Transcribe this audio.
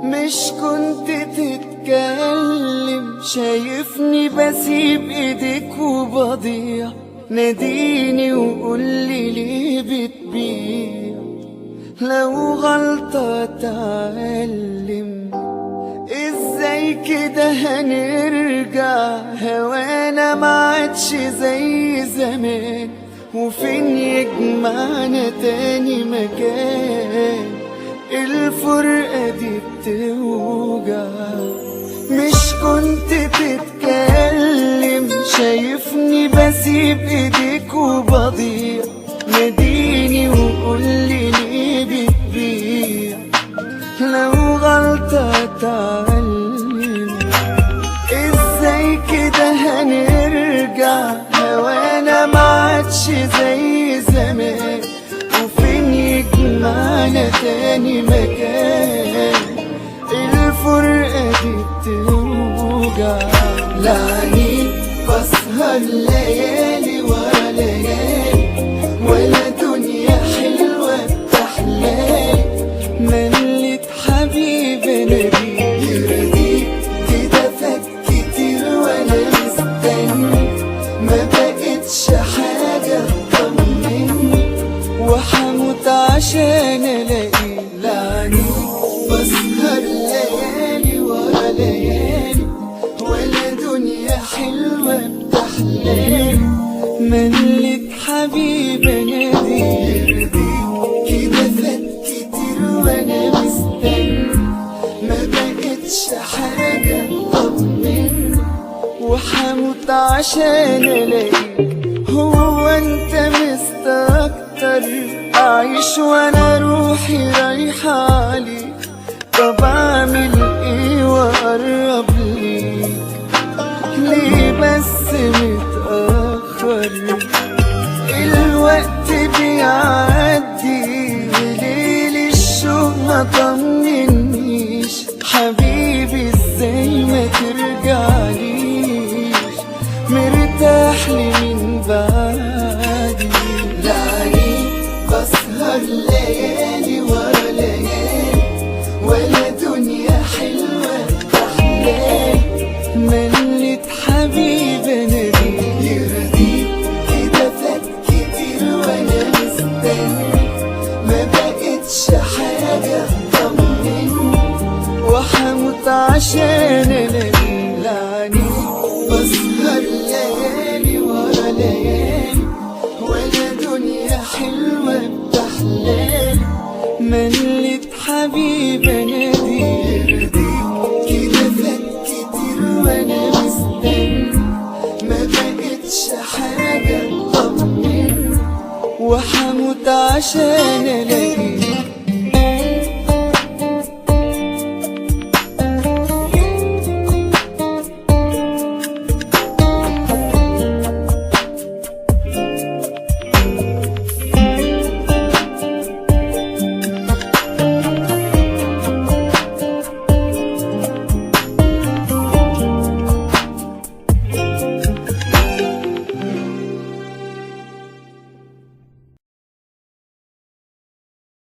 مش كنت تتكلم، شايفني بسيب ايديك وبضيع، ناديني وقولي ليه بتبيع. لو غلطة اتعلم، ازاي كده هنرجع؟ هوانا معادش زي زمان، وفين يجمعنا تاني مكان؟ الفرقة دي بتوجع. مش كنت تتكلم، شايفني بسيب ايديك وبضيع، ناديني وقولي ليه بتبيع. لو غلطة اتعلم، ازاي كده هنرجع؟ هوانا معادش زي زمان، وفين يجمعنا تاني مكان؟ الفرقة دي بتوجع. لعني بسهر ليالي ورا ليالي، ولا دنيا حلوة بتحلالي، مليت حبيبي نبيل يرضيك كده فات كتير وانا مستني، ما بقتش حاجة تطمني، وحموت عشان الاقيه. لعني بسهر ليالي ورا ليالي، ولا دنيا حلوة بتحلالي، مليت حبيبي نادي يرضيك كده فات كتير وانا مستني، ما بقتش حاجة تطمني، وحموت عشان الاقيك. هو انت مستكتر اعيش وانا روحي رايحة عليك؟ طب اعمل ايه واقرب ليك؟ ليه بس متأخر؟ الوقت بيعدي، ليل الشوق ما طمنيش، حبيبي ازاي ما ترجعليش؟ مرتاح لي من بعدي. لعني بسهر ليالي ورا ليالي، ولا دنيا حلوة بتحلالي، مليت حبيبي ناديك يرضيك كده فات كتير وانا مستني، ما بقتش حاجة تطمني، وحموت عشان الاقيك. لعني بسهر ليالي ورا ليالي، ولا دنيا حلوة بتحلالي، مليت حبيبي ناديك يرضيك كده فات كتير وانا مستني، ما بقتش حاجة تطمني، وحموت عشان الاقيك.